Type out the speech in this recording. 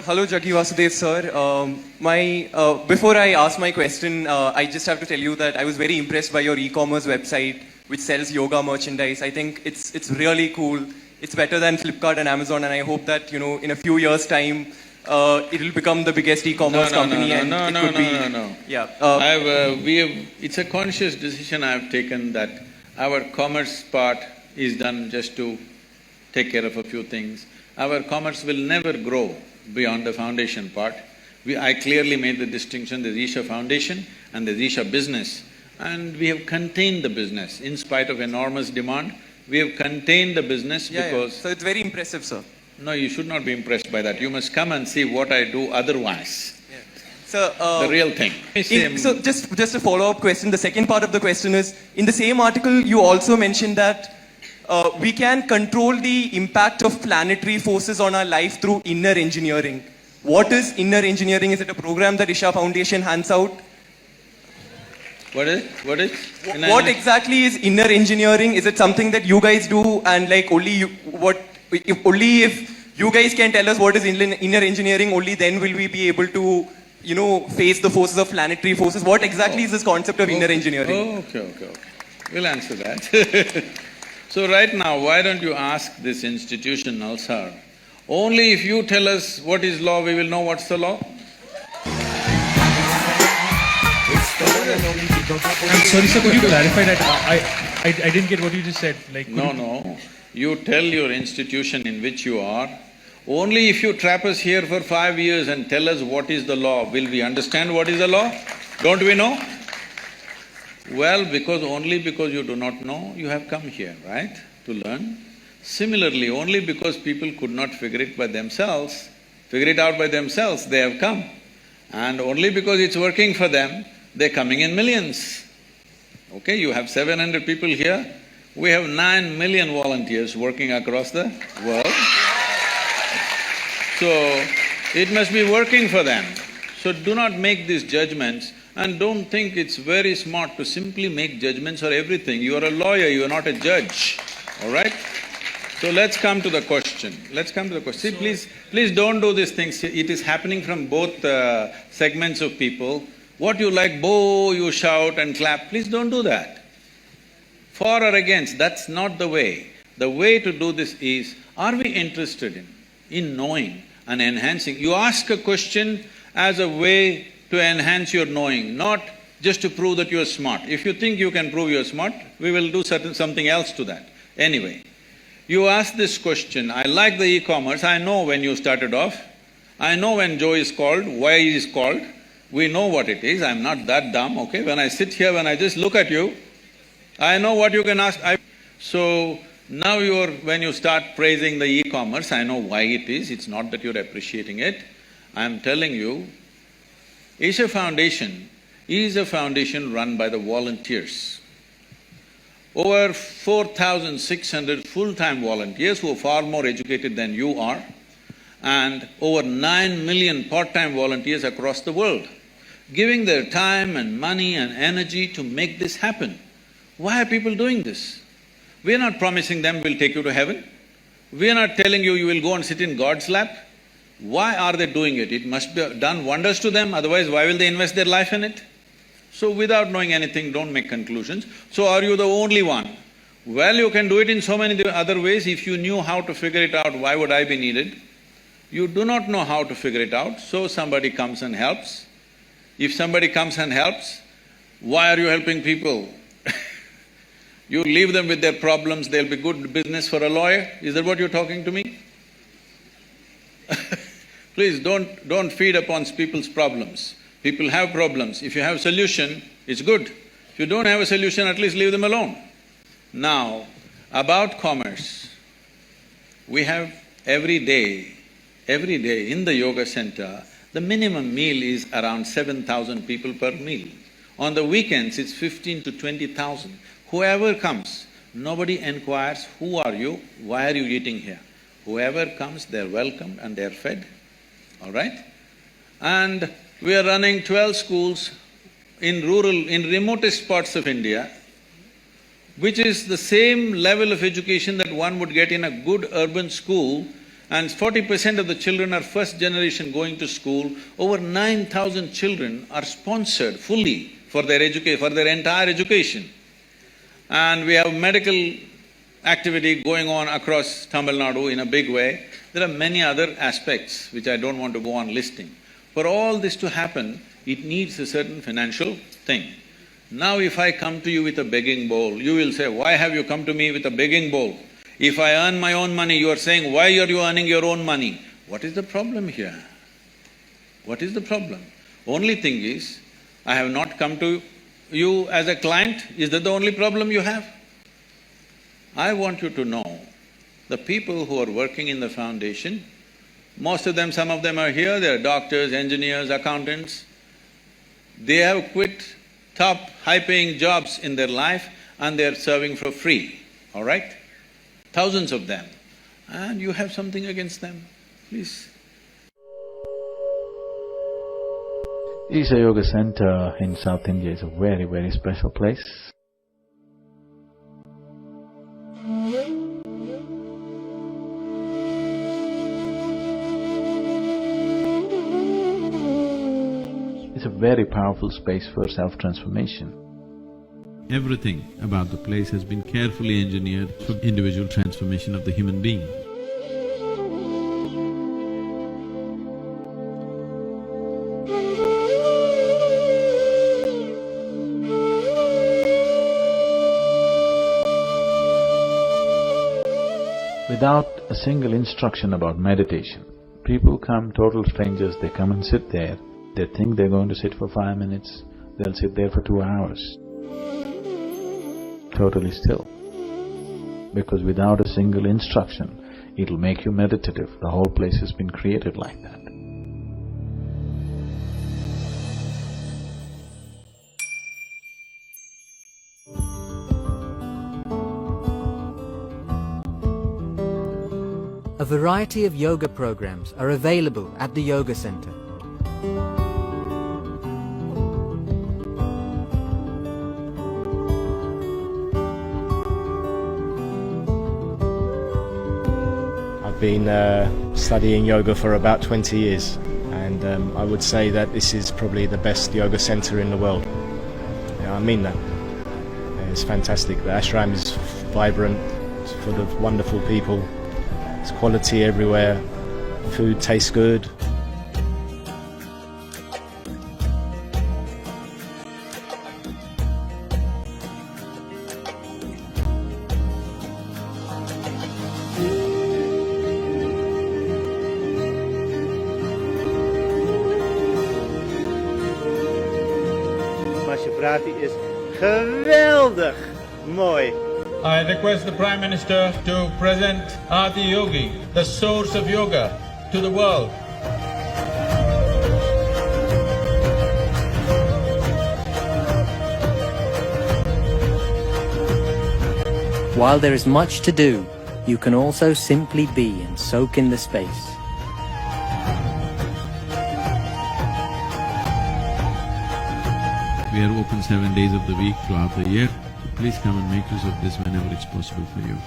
Hello, Jaggi Vasudev sir. Before I ask my question, I just have to tell you that I was very impressed by your e-commerce website, which sells yoga merchandise. I think it's really cool. It's better than Flipkart and Amazon, and I hope that in a few years' time, it will become the biggest e-commerce company, and it could be. No. Yeah. It's a conscious decision I have taken that our commerce part is done just to take care of a few things. Our commerce will never grow beyond the foundation part. I clearly made the distinction, there's Isha Foundation and there's Isha Business, and we have contained the business. In spite of enormous demand, we have contained the business because… So it's very impressive, sir. No, you should not be impressed by that. You must come and see what I do otherwise. Yeah. So, the real thing. So just a follow-up question, the second part of the question is, in the same article you also mentioned that we can control the impact of planetary forces on our life through inner engineering. What is inner engineering? Is it a program that Isha Foundation hands out? What is? What exactly is inner engineering? Is it something that you guys do, and like only if you guys can tell us what is inner engineering, only then will we be able to face the forces of planetary forces? What exactly is this concept of inner engineering? Okay. We'll answer that. So right now, why don't you ask this institution now, sir? Only if you tell us what is law, we will know what's the law. I'm sorry, sir, could you clarify that? I didn't get what you just said. No. You tell your institution in which you are, only if you trap us here for 5 years and tell us what is the law, will we understand what is the law? Don't we know? Well, only because you do not know, you have come here, right, to learn. Similarly, only because people could not figure it out by themselves, they have come. And only because it's working for them, they're coming in millions. Okay, you have 700 people here, we have 9 million volunteers working across the world. So, it must be working for them. So do not make these judgments. And don't think it's very smart to simply make judgments for everything. You are a lawyer, you are not a judge, all right? So let's come to the question. See, please don't do these things. It is happening from both segments of people. What you like, you shout and clap, please don't do that. For or against, that's not the way. The way to do this is, are we interested in knowing and enhancing? You ask a question as a way to enhance your knowing, not just to prove that you're smart. If you think you can prove you're smart, we will do something else to that. Anyway, you ask this question, I like the e-commerce, I know when you started off, I know when Joe is called, why he is called, we know what it is, I'm not that dumb, okay? When I sit here, when I just look at you, I know what you can ask. So, now when you start praising the e-commerce, I know why it is, it's not that you're appreciating it. I'm telling you, Isha Foundation is a foundation run by the volunteers. Over 4,600 full-time volunteers who are far more educated than you are, and over 9 million part-time volunteers across the world, giving their time and money and energy to make this happen. Why are people doing this? We are not promising them we'll take you to heaven. We are not telling you will go and sit in God's lap. Why are they doing it? It must be done wonders to them, otherwise why will they invest their life in it? So without knowing anything, don't make conclusions. So are you the only one? Well, you can do it in so many other ways. If you knew how to figure it out, why would I be needed? You do not know how to figure it out, so somebody comes and helps. If somebody comes and helps, why are you helping people? You leave them with their problems, they'll be good business for a lawyer? Is that what you're talking to me? Please don't feed upon people's problems. People have problems. If you have a solution, it's good. If you don't have a solution, at least leave them alone. Now, about commerce, we have every day in the yoga center, the minimum meal is around 7,000 people per meal. On the weekends, it's 15 to 20,000. Whoever comes, nobody inquires, who are you, why are you eating here? Whoever comes, they're welcomed and they're fed, all right? And we are running 12 schools in remotest parts of India, which is the same level of education that one would get in a good urban school, and 40% of the children are first generation going to school. Over 9,000 children are sponsored fully for their entire education. And we have medical activity going on across Tamil Nadu in a big way. There are many other aspects which I don't want to go on listing. For all this to happen, it needs a certain financial thing. Now if I come to you with a begging bowl, you will say, why have you come to me with a begging bowl? If I earn my own money, you are saying, why are you earning your own money? What is the problem here? What is the problem? Only thing is, I have not come to you as a client. Is that the only problem you have? I want you to know, the people who are working in the foundation, most of them, some of them are here, they're doctors, engineers, accountants. They have quit top high-paying jobs in their life and they're serving for free, all right? Thousands of them. And you have something against them, please. Isha Yoga Center in South India is a very, very special place. It's a very powerful space for self-transformation. Everything about the place has been carefully engineered for individual transformation of the human being. Without a single instruction about meditation, people come, total strangers, they come and sit there. They think they're going to sit for 5 minutes, they'll sit there for 2 hours. Totally still. Because without a single instruction, it'll make you meditative. The whole place has been created like that. A variety of yoga programs are available at the Yoga Center. I've been studying yoga for about 20 years, and I would say that this is probably the best yoga center in the world. Yeah, I mean that. It's fantastic. The ashram is vibrant, it's full of wonderful people. There's quality everywhere, food tastes good. Prati is geweldig mooi. I request the Prime Minister to present Adi Yogi, the source of yoga, to the world. While there is much to do, you can also simply be and soak in the space. We are open 7 days of the week throughout the year. Please come and make use of this whenever it's possible for you.